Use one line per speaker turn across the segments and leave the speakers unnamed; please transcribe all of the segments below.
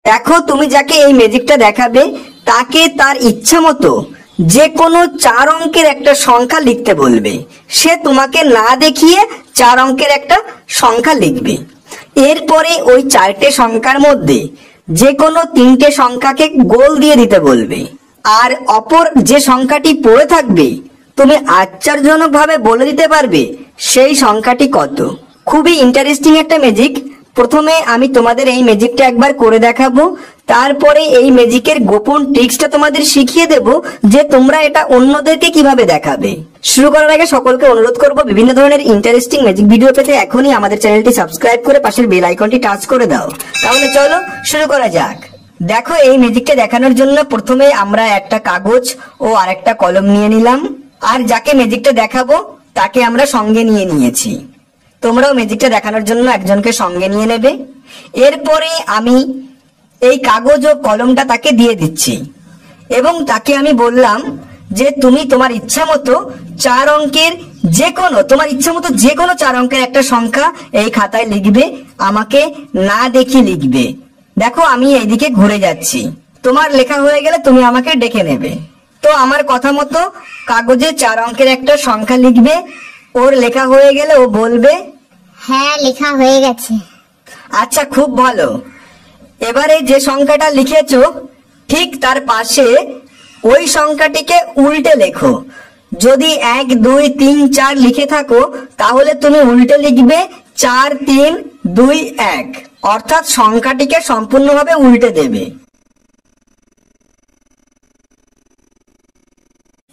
দেখো তুমি যাকে এই ম্যাজিকটা দেখাবে তাকে তার ইচ্ছা মতো যে কোনো 4 অঙ্কের একটা সংখ্যা লিখতে বলবে। সে তোমাকে না দেখিয়ে 4 অঙ্কের একটা সংখ্যা লিখবে। এরপরে ওই 4টে সংখ্যার মধ্যে যে কোনো 3টে সংখ্যাকে গোল দিয়ে দিতে বলবে। আর অপর যে সংখ্যাটি পড়ে থাকবে তুমি আশ্চর্যজনকভাবে বলে দিতে পারবে সেই সংখ্যাটি কত। খুবই ইন্টারেস্টিং একটা ম্যাজিক। প্রথমে আমি তোমাদের এই ম্যাজিকটা একবার করে দেখাবো, তারপরে এই ম্যাজিকের গোপন ট্রিক্সটা তোমাদের শিখিয়ে দেব যে তোমরা এটা অন্যদেরকে কিভাবে দেখাবে। শুরু করার আগে সকলকে অনুরোধ করব বিভিন্ন ধরনের ইন্টারেস্টিং ম্যাজিক ভিডিও পেতে এখনই আমাদের চ্যানেলটি সাবস্ক্রাইব করে পাশের বেল আইকনটি টাচ করে দাও। তাহলে চলো শুরু করা যাক। দেখো এই ম্যাজিকটা দেখানোর জন্য প্রথমে আমরা একটা কাগজ ও আরেকটা কলম নিয়ে নিলাম, আর যাকে ম্যাজিকটা দেখাবো তাকে আমরা সঙ্গে নিয়ে নিয়েছি। তোমরাও ম্যাজিকটা দেখানোর জন্য একজনকে সঙ্গে নিয়ে নেবে। এরপরে আমি এই কাগজ ও কলমটা তাকে দিয়ে দিচ্ছি এবং তাকে আমি বললাম যে তুমি তোমার ইচ্ছা মতো 4 অঙ্কের তোমার ইচ্ছা মতো যে কোনো 4 অঙ্কের একটা সংখ্যা এই খাতায় লিখবে, আমাকে না দেখি লিখবে। দেখো আমি এইদিকে ঘুরে যাচ্ছি, তোমার লেখা হয়ে গেলে তুমি আমাকে ডেকে নেবে। তো আমার কথা মতো কাগজে 4 অঙ্কের একটা সংখ্যা লিখবে। ওর লেখা হয়ে গেলে ও বলবে
হ্যাঁ লেখা হয়ে গেছে।
আচ্ছা খুব ভালো। এবারে যে সংখ্যাটা লিখেছো ঠিক তার পাশে ওই সংখ্যাটিকে উল্টে লেখো। যদি 1 2 3 4 লিখে থাকো তাহলে তুমি উল্টে লিখবে 4 3 2 1, অর্থাৎ সংখ্যাটিকে সম্পূর্ণভাবে উল্টে দেবে।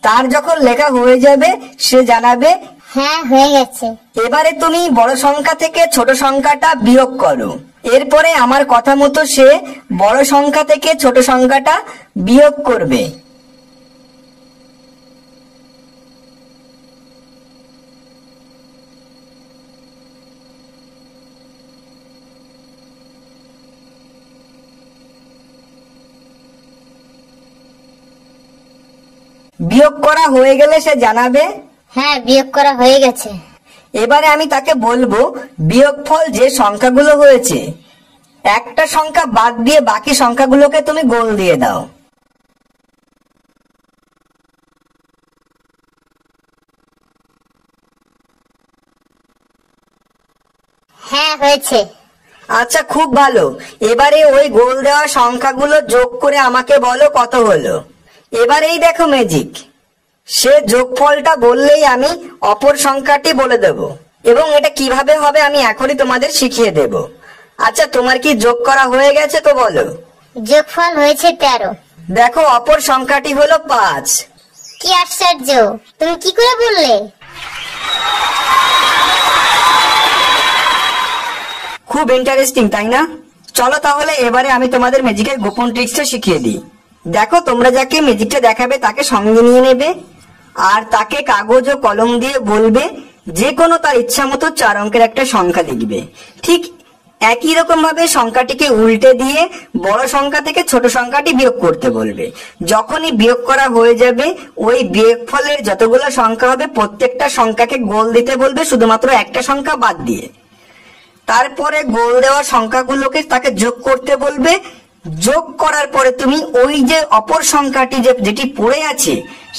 তার যখন লেখা হয়ে যাবে সে জানাবে
হ্যাঁ হয়ে গেছে।
এবারে তুমি বড় সংখ্যা থেকে ছোট সংখ্যাটা বিয়োগ করো। এরপরে আমার কথা মতো সে বড় সংখ্যা থেকে ছোট সংখ্যাটা বিয়োগ করবে। বিয়োগ করা হয়ে গেলে সে জানাবে
হ্যাঁ বিয়োগ করা হয়ে গেছে।
এবারে আমি তাকে বলবো বিয়োগফল যে সংখ্যাগুলো হয়েছে একটা সংখ্যা বাদ দিয়ে বাকি সংখ্যাগুলোকে তুমি গোল দিয়ে দাও।
হ্যাঁ হয়েছে।
আচ্ছা খুব ভালো। এবারে ওই গোল দেওয়া সংখ্যাগুলো যোগ করে আমাকে বলো কত হলো। এবারেই দেখো ম্যাজিক, সে যোগফলটা বললেই আমি অপর সংখ্যাটি বলে দেব এবং এটা কিভাবে হবে আমি এখনই তোমাদের শিখিয়ে দেব। আচ্ছা তোমার কি যোগ করা হয়ে গেছে তো বলো।
যোগফল হয়েছে 13।
দেখো অপর সংখ্যাটি হলো 5।
কি আশ্চর্য, তুমি কি করে বললে?
খুব ইন্টারেস্টিং তাই না? চলো তাহলে এবারে আমি তোমাদের ম্যাজিকের গোপন ট্রিক্সটা শিখিয়ে দিই। দেখো তোমরা যাকে ম্যাজিকটা দেখাবে তাকে সঙ্গে নিয়ে নেবে আর তাকে কাগজ ও কলম দিয়ে বলবে যে কোনো তার ইচ্ছা মতো 4 অঙ্কের একটা সংখ্যা লিখবে। ঠিক একই রকম ভাবে সংখ্যাটিকে উল্টে দিয়ে বড় সংখ্যা থেকে ছোট সংখ্যাটি বিয়োগ করতে বলবে। যখনই বিয়োগ করা হয়ে যাবে ওই বিয়োগফলের যতগুলো সংখ্যা হবে প্রত্যেকটা সংখ্যাকে গোল দিতে বলবে, শুধুমাত্র একটা সংখ্যা বাদ দিয়ে। তারপরে গোল দেওয়া সংখ্যাগুলোকে তাকে যোগ করতে বলবে। যোগ করার পরে তুমি ওই যে অপর সংখ্যাটি যেটি পড়ে আছে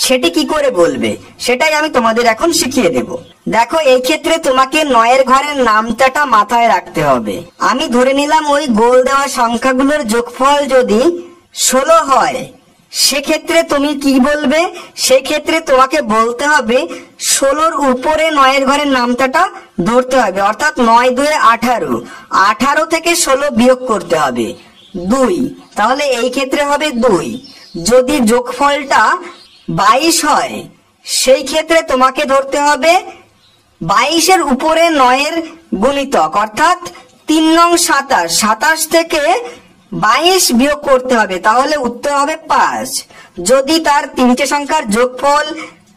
সেটি কি করে বলবে সেটাই আমি তোমাদের এখন শিখিয়ে দেব। দেখো এই ক্ষেত্রে তোমাকে 9 ঘরের নামটাটা মাথায় রাখতে হবে। আমি ধরে নিলাম ওই গোল দেওয়া সংখ্যাগুলোর যোগফল যদি 16 হয়, সেক্ষেত্রে তুমি কি বলবে? সেক্ষেত্রে তোমাকে বলতে হবে 16-র উপরে 9 ঘরের নামটাটা ধরতে হবে, অর্থাৎ 9 2 18, 18 থেকে 16 বিয়োগ করতে হবে 2, তাহলে এই ক্ষেত্রে হবে 2। যদি যোগফলটা 22 হয় সেই ক্ষেত্রে তোমাকে ধরতে হবে 22-এর উপরে 9-এর গুণিতক, অর্থাৎ 3 নং 27, 27 থেকে 22 বিয়োগ করতে হবে, তাহলে উত্তর হবে 5। যদি তার 3টে সংখ্যার যোগফল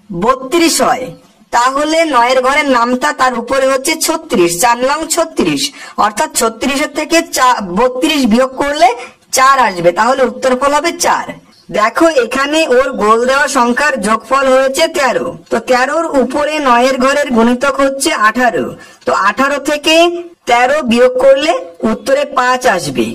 32 হয় তাহলে 9-এর ঘরের নামটা তার উপরে হচ্ছে 36, 4 নং 36, অর্থাৎ 36-এর থেকে 32 বিয়োগ করলে 4 আসবে, তাহলে উত্তরফল হবে 4। দেখো এখানে ওর গোল দেওয়া সংখ্যার যোগফল হয়েছে 13, তো 13-র উপরে 9-এর ঘরের গুণিতক হচ্ছে 18, তো 18 থেকে 13 বিয়োগ করলে উত্তরে 5 আসবে।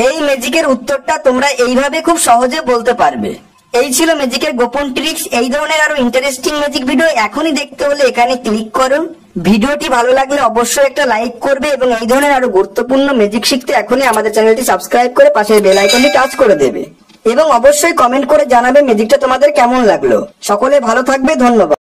এই ম্যাজিকের উত্তরটা তোমরা এইভাবে খুব সহজে বলতে পারবে। এই ছিল ম্যাজিকের গোপন ট্রিক্স। এই ধরনের আরো ইন্টারেস্টিং ম্যাজিক ভিডিও এখনই দেখতে হলে এখানে ক্লিক করো। ভিডিওটি ভালো লাগলে অবশ্যই একটা লাইক করবে এবং এই ধরনের আরো গুরুত্বপূর্ণ ম্যাজিক শিখতে এখনই আমাদের চ্যানেলটি সাবস্ক্রাইব করে পাশের বেল আইকনটি টাচ করে দেবে এবং অবশ্যই কমেন্ট করে জানাবে ম্যাজিকটা তোমাদের কেমন লাগলো। সকলে ভালো থাকবে, ধন্যবাদ।